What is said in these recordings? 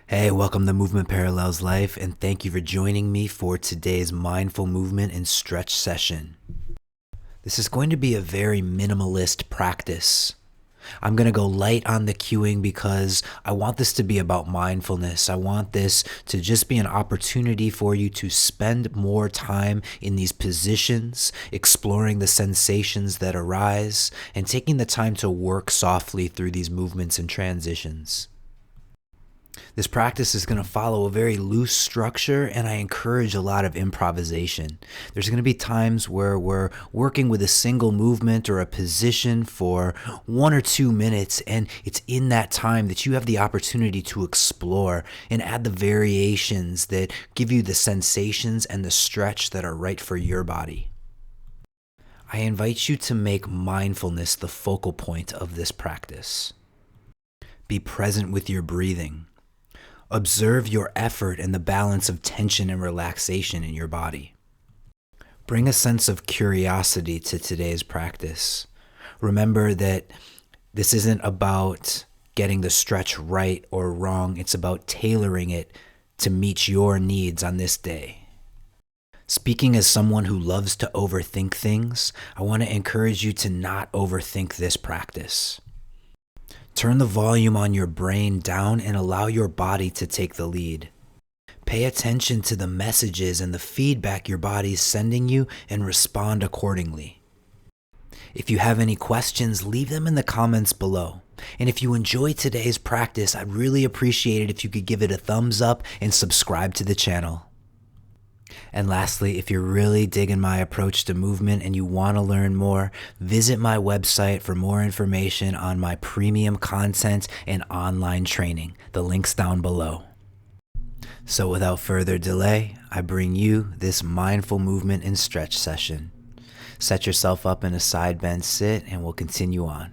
Hey, welcome to Movement Parallels Life, and thank you for joining me for today's mindful movement and stretch session. This is going to be a very minimalist practice. I'm going to go light on the cueing because I want this to be about mindfulness. I want this to just be an opportunity for you to spend more time in these positions, exploring the sensations that arise, and taking the time to work softly through these movements and transitions. This practice is going to follow a very loose structure, and I encourage a lot of improvisation. There's going to be times where we're working with a single movement or a position for 1 or 2 minutes, and it's in that time that you have the opportunity to explore and add the variations that give you the sensations and the stretch that are right for your body. I invite you to make mindfulness the focal point of this practice. Be present with your breathing. Observe your effort and the balance of tension and relaxation in your body. Bring a sense of curiosity to today's practice. Remember that this isn't about getting the stretch right or wrong. It's about tailoring it to meet your needs on this day. Speaking as someone who loves to overthink things, I want to encourage you to not overthink this practice. Turn the volume on your brain down and allow your body to take the lead. Pay attention to the messages and the feedback your body is sending you and respond accordingly. If you have any questions, leave them in the comments below. And if you enjoy today's practice, I'd really appreciate it if you could give it a thumbs up and subscribe to the channel. And lastly, if you're really digging my approach to movement and you want to learn more, visit my website for more information on my premium content and online training. The link's down below. So without further delay, I bring you this mindful movement and stretch session. Set yourself up in a side bend sit and we'll continue on.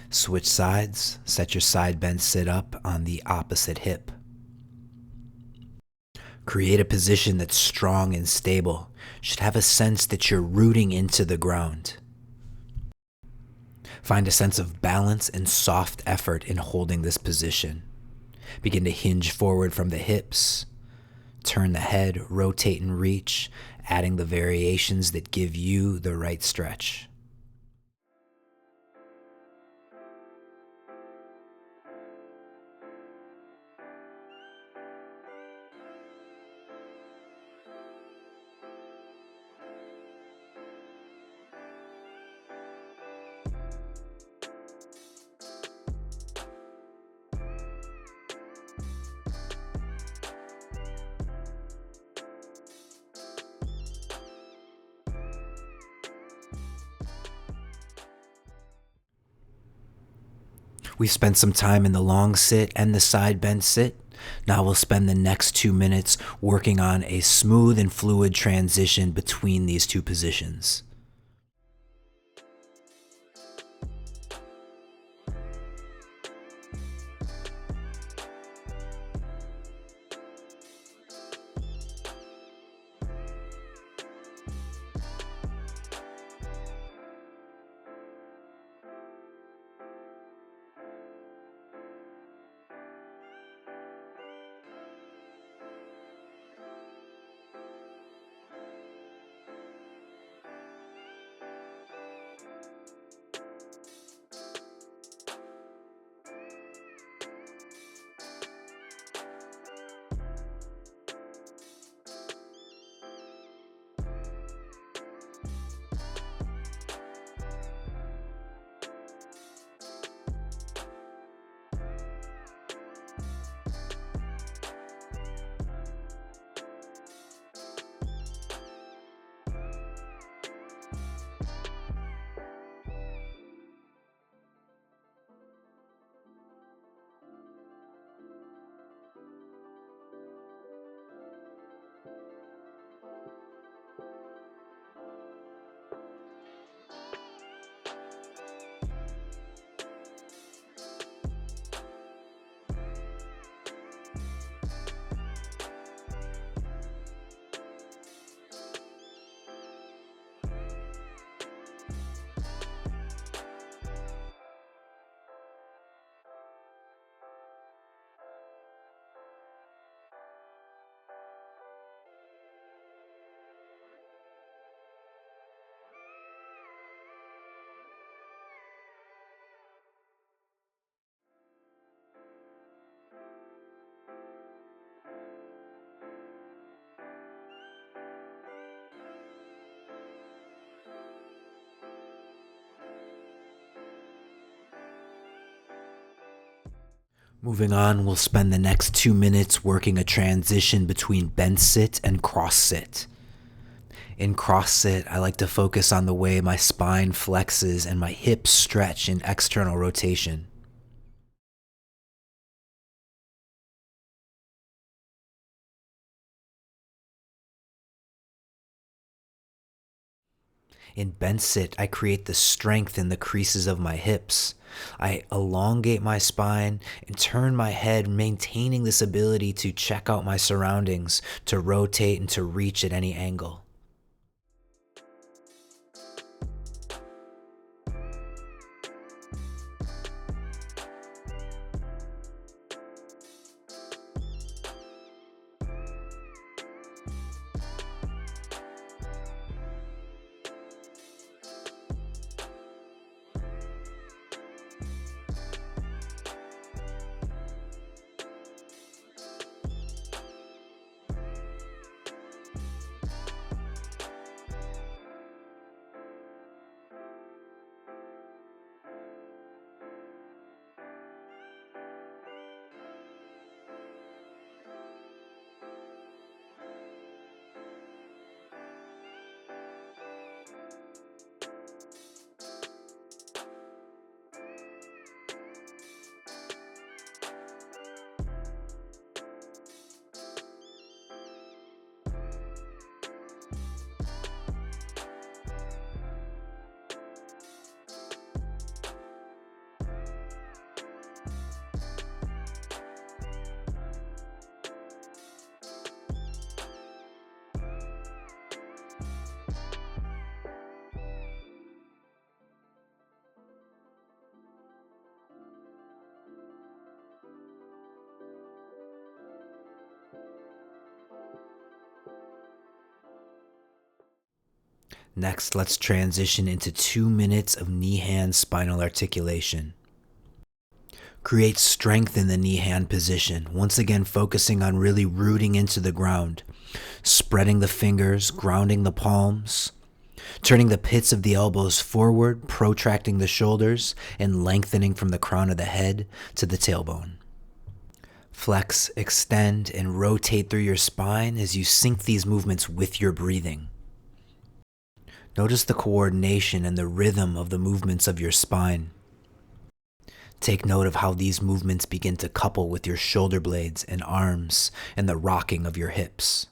Switch sides, set your side bend sit up on the opposite hip. Create a position that's strong and stable. Should have a sense that you're rooting into the ground. Find a sense of balance and soft effort in holding this position. Begin to hinge forward from the hips. Turn the head, rotate and reach, adding the variations that give you the right stretch. We've spent some time in the long sit and the side bend sit. Now we'll spend the next 2 minutes working on a smooth and fluid transition between these two positions. Moving on, we'll spend the next 2 minutes working a transition between bent sit and cross sit. In cross sit, I like to focus on the way my spine flexes and my hips stretch in external rotation. In bent sit, I create the strength in the creases of my hips. I elongate my spine and turn my head, maintaining this ability to check out my surroundings, to rotate and to reach at any angle. Next, let's transition into 2 minutes of knee-hand spinal articulation. Create strength in the knee-hand position, once again focusing on really rooting into the ground, spreading the fingers, grounding the palms, turning the pits of the elbows forward, protracting the shoulders, and lengthening from the crown of the head to the tailbone. Flex, extend, and rotate through your spine as you sync these movements with your breathing. Notice the coordination and the rhythm of the movements of your spine. Take note of how these movements begin to couple with your shoulder blades and arms and the rocking of your hips.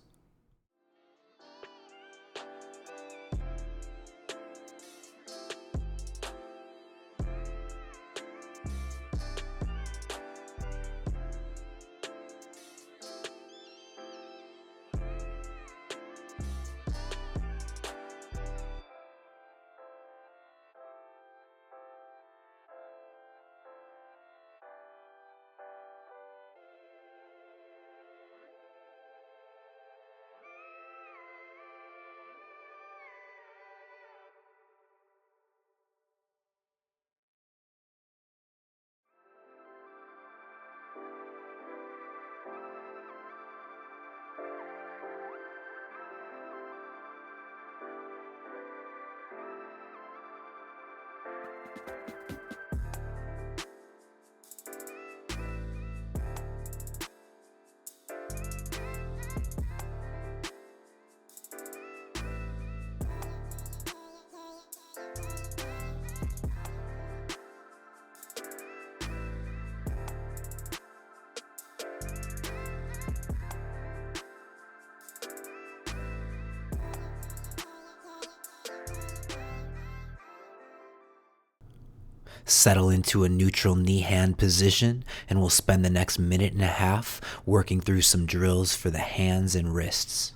Settle into a neutral knee-hand position, and we'll spend the next minute and a half working through some drills for the hands and wrists.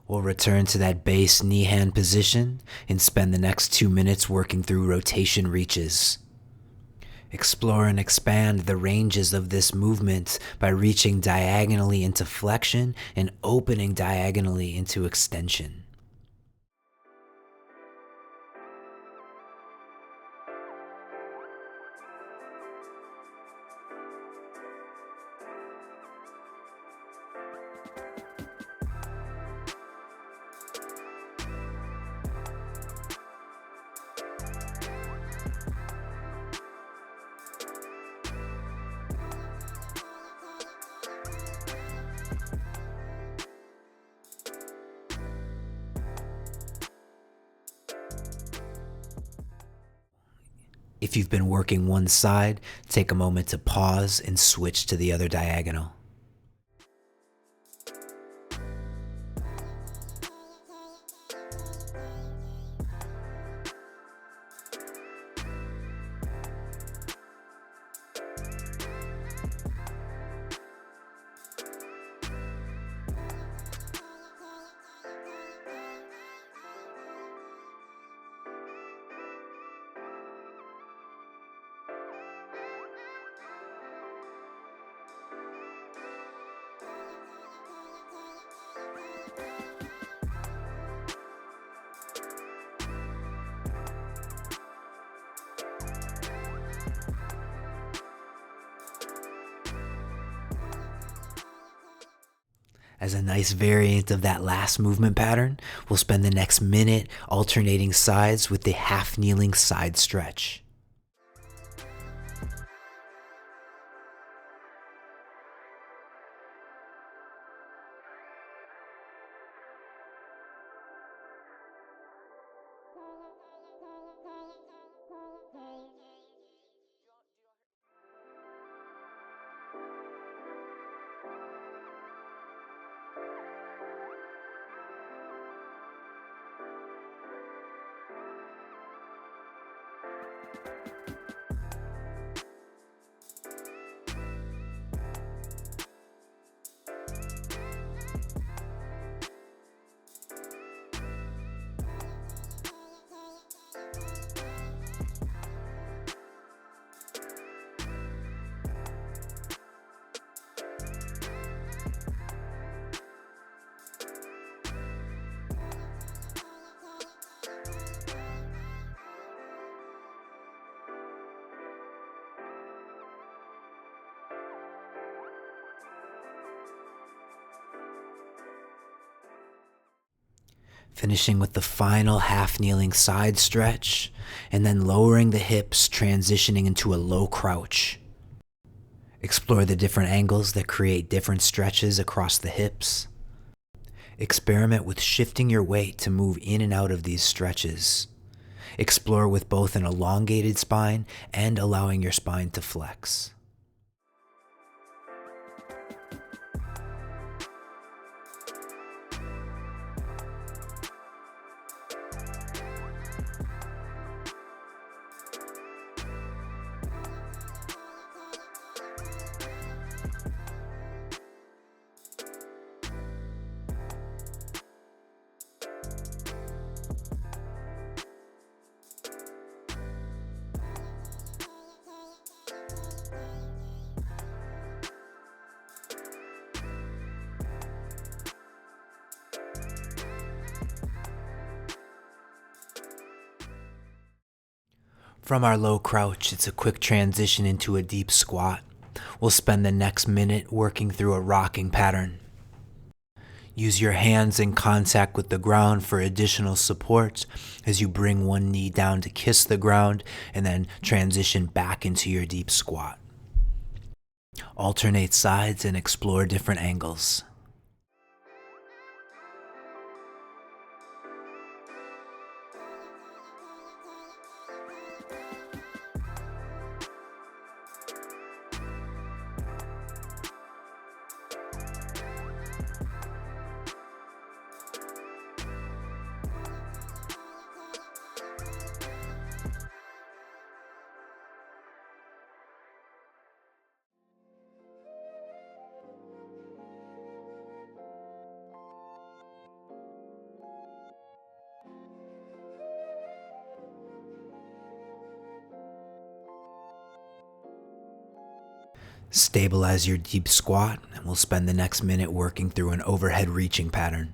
We'll return to that base knee-hand position and spend the next 2 minutes working through rotation reaches. Explore and expand the ranges of this movement by reaching diagonally into flexion and opening diagonally into extension. If you've been working one side, take a moment to pause and switch to the other diagonal. As a nice variant of that last movement pattern, we'll spend the next minute alternating sides with the half-kneeling side stretch. Finishing with the final half-kneeling side stretch, and then lowering the hips, transitioning into a low crouch. Explore the different angles that create different stretches across the hips. Experiment with shifting your weight to move in and out of these stretches. Explore with both an elongated spine and allowing your spine to flex. From our low crouch, it's a quick transition into a deep squat. We'll spend the next minute working through a rocking pattern. Use your hands in contact with the ground for additional support as you bring one knee down to kiss the ground and then transition back into your deep squat. Alternate sides and explore different angles. Stabilize your deep squat, and we'll spend the next minute working through an overhead reaching pattern.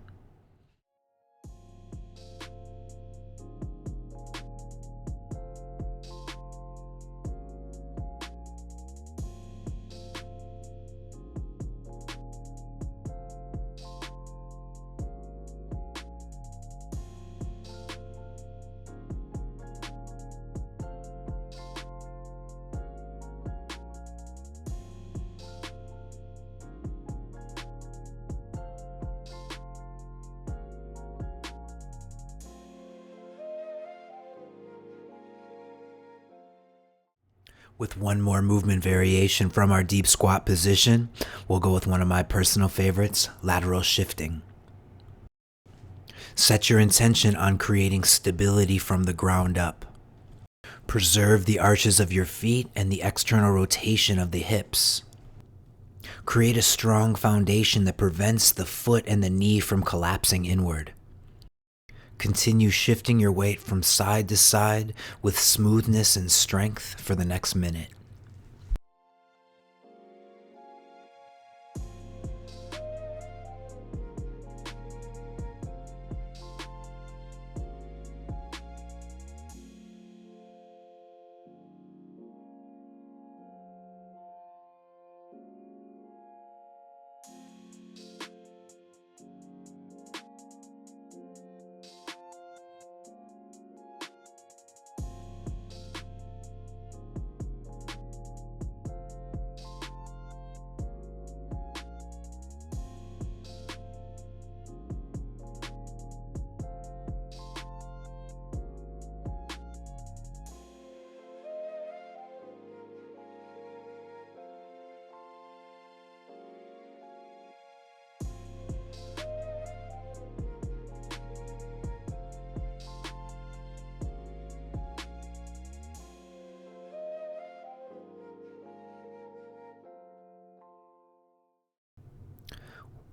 With one more movement variation from our deep squat position, we'll go with one of my personal favorites, lateral shifting. Set your intention on creating stability from the ground up. Preserve the arches of your feet and the external rotation of the hips. Create a strong foundation that prevents the foot and the knee from collapsing inward. Continue shifting your weight from side to side with smoothness and strength for the next minute.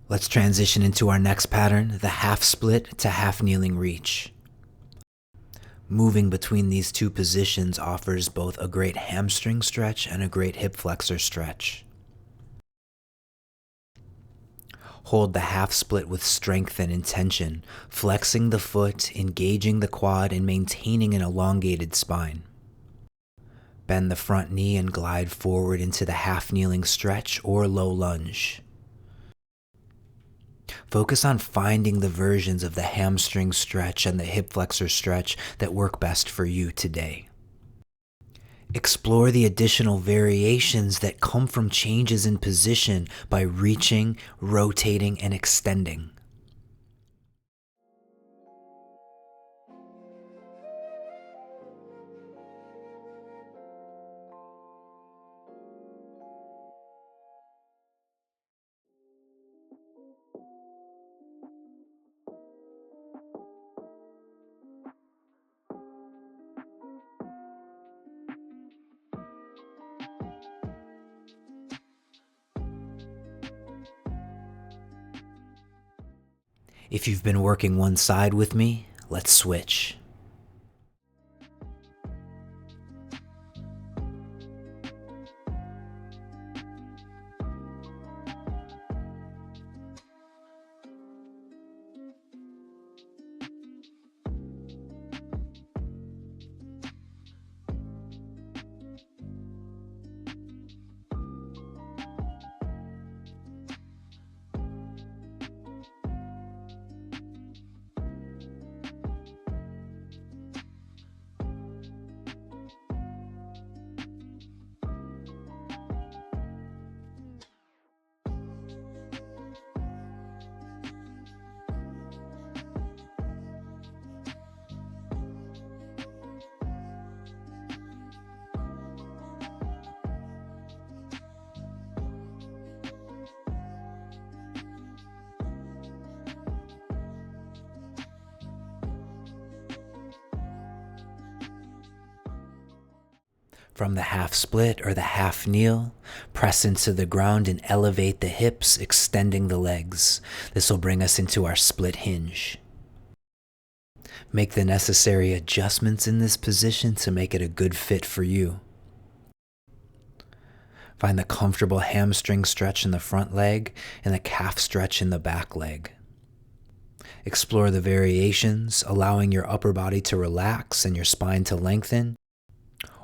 Let's transition into our next pattern, the half split to half kneeling reach. Moving between these two positions offers both a great hamstring stretch and a great hip flexor stretch. Hold the half split with strength and intention, flexing the foot, engaging the quad, and maintaining an elongated spine. Bend the front knee and glide forward into the half kneeling stretch or low lunge. Focus on finding the versions of the hamstring stretch and the hip flexor stretch that work best for you today. Explore the additional variations that come from changes in position by reaching, rotating, and extending. If you've been working one side with me, let's switch. From the half split or the half kneel, press into the ground and elevate the hips, extending the legs. This will bring us into our split hinge. Make the necessary adjustments in this position to make it a good fit for you. Find the comfortable hamstring stretch in the front leg and the calf stretch in the back leg. Explore the variations, allowing your upper body to relax and your spine to lengthen,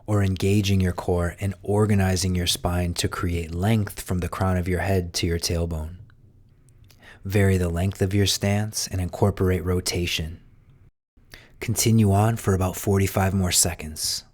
or engaging your core and organizing your spine to create length from the crown of your head to your tailbone. Vary the length of your stance and incorporate rotation. Continue on for about 45 more seconds.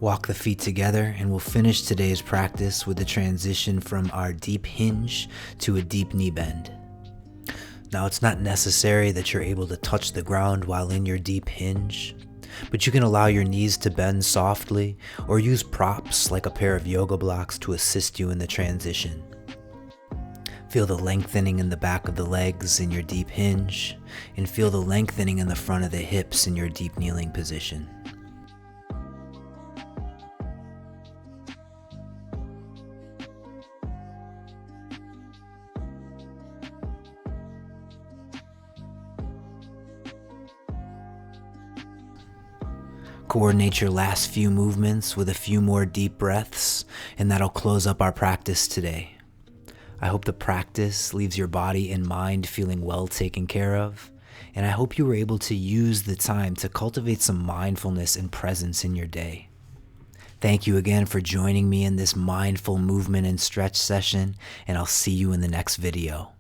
Walk the feet together and we'll finish today's practice with the transition from our deep hinge to a deep knee bend. Now, it's not necessary that you're able to touch the ground while in your deep hinge, but you can allow your knees to bend softly or use props like a pair of yoga blocks to assist you in the transition. Feel the lengthening in the back of the legs in your deep hinge, and feel the lengthening in the front of the hips in your deep kneeling position. Coordinate your last few movements with a few more deep breaths, and that'll close up our practice today. I hope the practice leaves your body and mind feeling well taken care of, and I hope you were able to use the time to cultivate some mindfulness and presence in your day. Thank you again for joining me in this mindful movement and stretch session, and I'll see you in the next video.